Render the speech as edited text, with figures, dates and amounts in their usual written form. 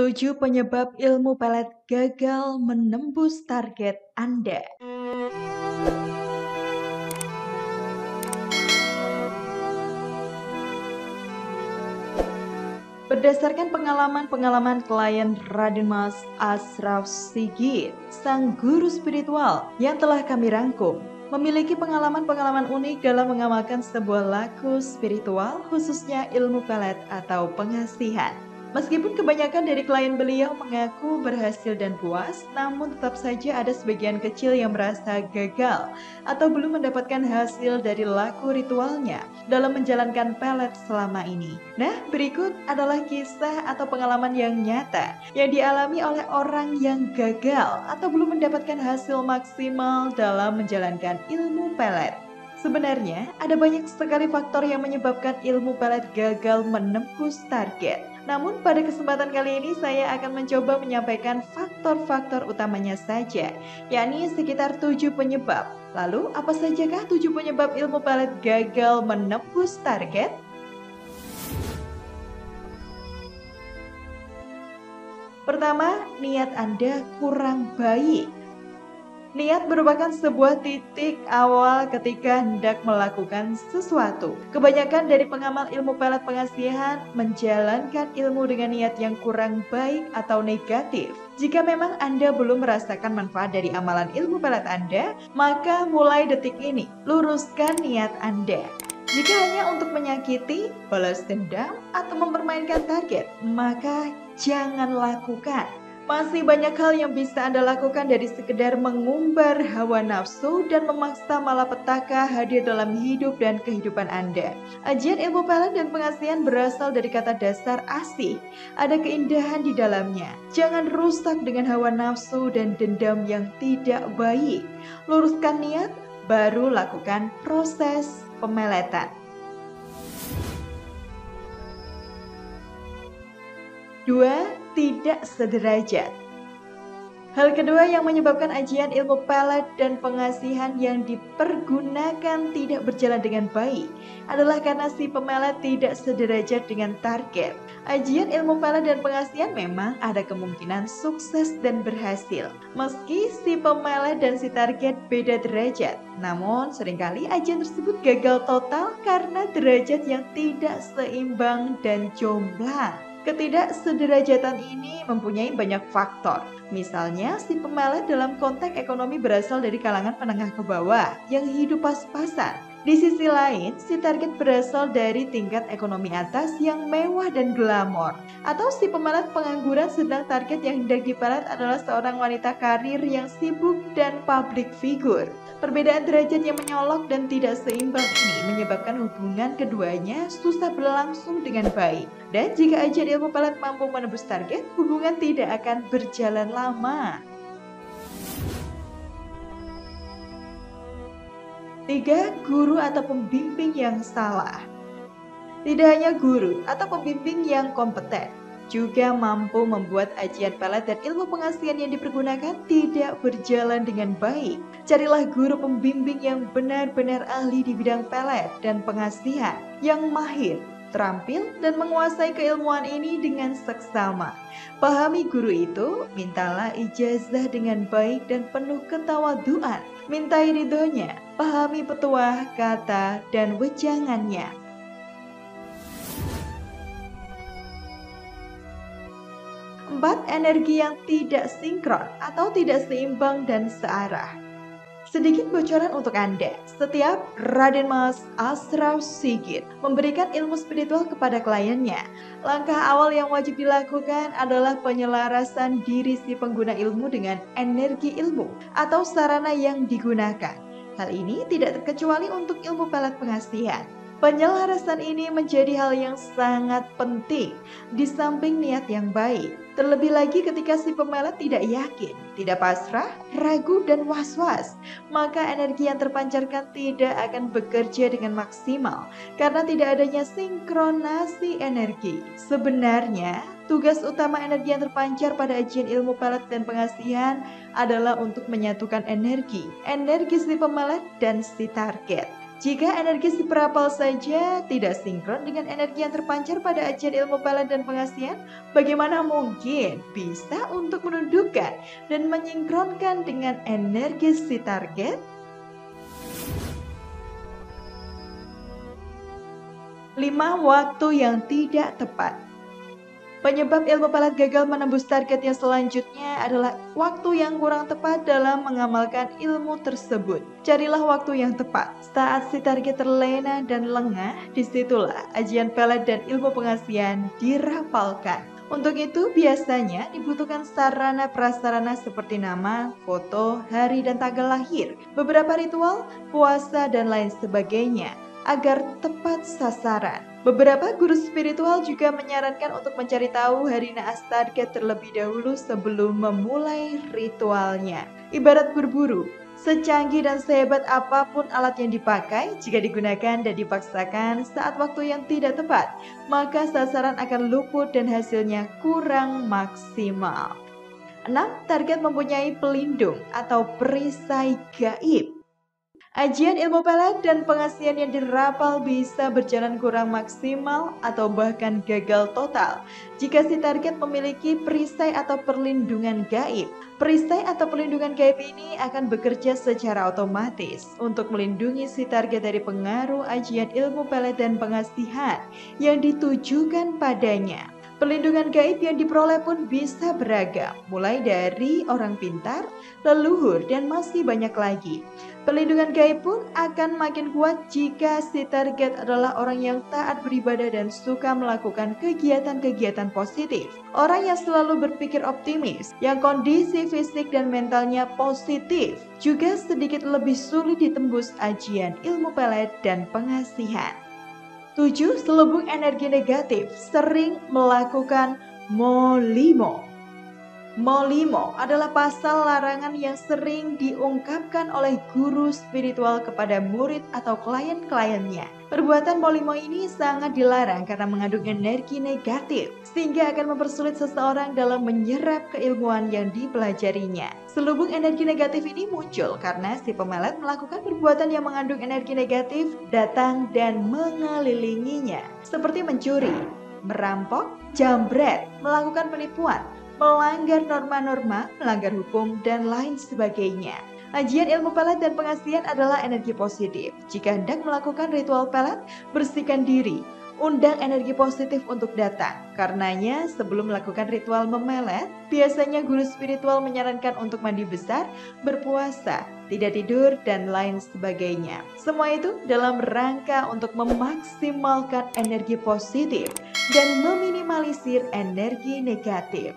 7 penyebab ilmu pelet gagal menembus target Anda. Berdasarkan pengalaman klien Raden Mas Ashraf Sigit, sang guru spiritual yang telah kami rangkum, memiliki pengalaman-pengalaman unik dalam mengamalkan sebuah laku spiritual, khususnya ilmu pelet atau pengasihan. Meskipun kebanyakan dari klien beliau mengaku berhasil dan puas, namun tetap saja ada sebagian kecil yang merasa gagal atau belum mendapatkan hasil dari laku ritualnya dalam menjalankan pelet selama ini. Nah, berikut adalah kisah atau pengalaman yang nyata yang dialami oleh orang yang gagal atau belum mendapatkan hasil maksimal dalam menjalankan ilmu pelet. Sebenarnya, ada banyak sekali faktor yang menyebabkan ilmu pelet gagal menembus target. Namun pada kesempatan kali ini saya akan mencoba menyampaikan faktor-faktor utamanya saja, yakni sekitar 7 penyebab. Lalu apa sajakah 7 penyebab ilmu pelet gagal menembus target? Pertama, niat Anda kurang baik. Niat merupakan sebuah titik awal ketika hendak melakukan sesuatu. Kebanyakan dari pengamal ilmu pelet pengasihan menjalankan ilmu dengan niat yang kurang baik atau negatif. Jika memang Anda belum merasakan manfaat dari amalan ilmu pelet Anda, maka mulai detik ini, luruskan niat Anda. Jika hanya untuk menyakiti, balas dendam, atau mempermainkan target, maka jangan lakukan. Masih banyak hal yang bisa Anda lakukan dari sekedar mengumbar hawa nafsu dan memaksa malapetaka hadir dalam hidup dan kehidupan Anda. Ajian ilmu pelet dan pengasihan berasal dari kata dasar asih. Ada keindahan di dalamnya. Jangan rusak dengan hawa nafsu dan dendam yang tidak baik. Luruskan niat, baru lakukan proses pemeletan. 2. Tidak sederajat. Hal kedua yang menyebabkan ajian ilmu pelet dan pengasihan yang dipergunakan tidak berjalan dengan baik adalah karena si pemelet tidak sederajat dengan target. Ajian ilmu pelet dan pengasihan memang ada kemungkinan sukses dan berhasil, meski si pemelet dan si target beda derajat. Namun seringkali ajian tersebut gagal total karena derajat yang tidak seimbang dan jomplang. Ketidaksederajatan ini mempunyai banyak faktor. Misalnya, si pemelet dalam konteks ekonomi berasal dari kalangan menengah ke bawah yang hidup pas-pasan. Di sisi lain, si target berasal dari tingkat ekonomi atas yang mewah dan glamor. Atau si pemelet pengangguran sedang target yang hendak dipelet adalah seorang wanita karir yang sibuk dan public figure. Perbedaan derajat yang menyolok dan tidak seimbang ini menyebabkan hubungan keduanya susah berlangsung dengan baik. Dan jika ajian ilmu pelet mampu menembus target, hubungan tidak akan berjalan lama. 3. Guru atau pembimbing yang salah. Tidak hanya guru atau pembimbing yang kompeten, juga mampu membuat ajian pelet dan ilmu pengasihan yang dipergunakan tidak berjalan dengan baik. Carilah guru pembimbing yang benar-benar ahli di bidang pelet dan pengasihan, yang mahir, terampil, dan menguasai keilmuan ini dengan seksama. Pahami guru itu, mintalah ijazah dengan baik dan penuh ketawaduan. Mintai ridhonya, pahami petuah, kata, dan wejangannya. 4. Energi yang tidak sinkron atau tidak seimbang dan searah. Sedikit bocoran untuk Anda, setiap Raden Mas Ashraf Sigit memberikan ilmu spiritual kepada kliennya. Langkah awal yang wajib dilakukan adalah penyelarasan diri si pengguna ilmu dengan energi ilmu atau sarana yang digunakan. Hal ini tidak terkecuali untuk ilmu pelet pengasihan. Penyelarasan ini menjadi hal yang sangat penting di samping niat yang baik. Terlebih lagi ketika si pemelet tidak yakin, tidak pasrah, ragu, dan was-was, maka energi yang terpancarkan tidak akan bekerja dengan maksimal karena tidak adanya sinkronasi energi. Sebenarnya, tugas utama energi yang terpancar pada ajian ilmu pelet dan pengasihan adalah untuk menyatukan energi si pemelet dan si target. Jika energi si perapal saja tidak sinkron dengan energi yang terpancar pada ajian ilmu pelet dan pengasihan, bagaimana mungkin bisa untuk menundukkan dan menyinkronkan dengan energi si target? 5 waktu yang tidak tepat. Penyebab ilmu pelet gagal menembus target yang selanjutnya adalah waktu yang kurang tepat dalam mengamalkan ilmu tersebut. Carilah waktu yang tepat. Saat si target terlena dan lengah, disitulah ajian pelet dan ilmu pengasihan dirapalkan. Untuk itu biasanya dibutuhkan sarana prasarana seperti nama, foto, hari dan tanggal lahir, beberapa ritual, puasa dan lain sebagainya agar tepat sasaran. Beberapa guru spiritual juga menyarankan untuk mencari tahu hari naas target terlebih dahulu sebelum memulai ritualnya. Ibarat berburu, secanggih dan sehebat apapun alat yang dipakai, jika digunakan dan dipaksakan saat waktu yang tidak tepat, maka sasaran akan luput dan hasilnya kurang maksimal. 6. Target mempunyai pelindung atau perisai gaib. Ajian ilmu pelet dan pengasihan yang dirapal bisa berjalan kurang maksimal atau bahkan gagal total jika si target memiliki perisai atau perlindungan gaib. Perisai atau perlindungan gaib ini akan bekerja secara otomatis untuk melindungi si target dari pengaruh ajian ilmu pelet dan pengasihan yang ditujukan padanya. Perlindungan gaib yang diperoleh pun bisa beragam, mulai dari orang pintar, leluhur, dan masih banyak lagi. Perlindungan gaib pun akan makin kuat jika si target adalah orang yang taat beribadah dan suka melakukan kegiatan-kegiatan positif. Orang yang selalu berpikir optimis, yang kondisi fisik dan mentalnya positif, juga sedikit lebih sulit ditembus ajian ilmu pelet dan pengasihan. 7. Selubung energi negatif sering melakukan molimo. Molimo adalah pasal larangan yang sering diungkapkan oleh guru spiritual kepada murid atau klien-kliennya. Perbuatan molimo ini sangat dilarang karena mengandung energi negatif, sehingga akan mempersulit seseorang dalam menyerap keilmuan yang dipelajarinya. Selubung energi negatif ini muncul karena si pemelet melakukan perbuatan yang mengandung energi negatif datang dan mengelilinginya, seperti mencuri, merampok, jambret, melakukan penipuan, melanggar norma-norma, melanggar hukum, dan lain sebagainya. Ajian ilmu pelet dan pengasihan adalah energi positif. Jika hendak melakukan ritual pelet, bersihkan diri. Undang energi positif untuk datang. Karenanya, sebelum melakukan ritual memelet, biasanya guru spiritual menyarankan untuk mandi besar, berpuasa, tidak tidur, dan lain sebagainya. Semua itu dalam rangka untuk memaksimalkan energi positif dan meminimalisir energi negatif.